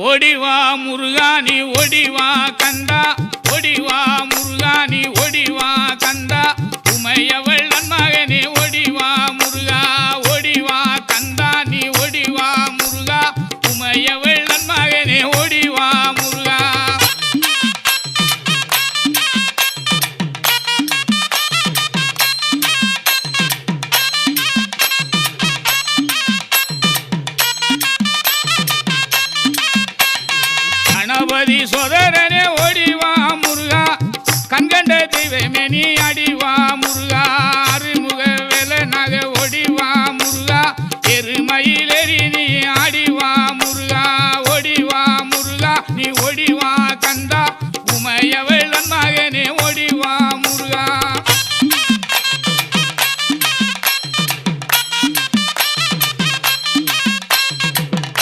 ஓடிவா முருகா நீ ஓடிவா கந்தா, ஓடிவா முருகா நீ ஓடிவா கந்தா, உமையவள் நன்மகனே ஓடிவா முருகா, ஓடிவா கந்தா நீ ஓடிவா முருகா, உமையவள் நன்மகனே ஓடிவா முருகா. கணபதி சோதரனே ஓடிவா முருகா, கண்கண்ட தெய்வமே நீ அடிவா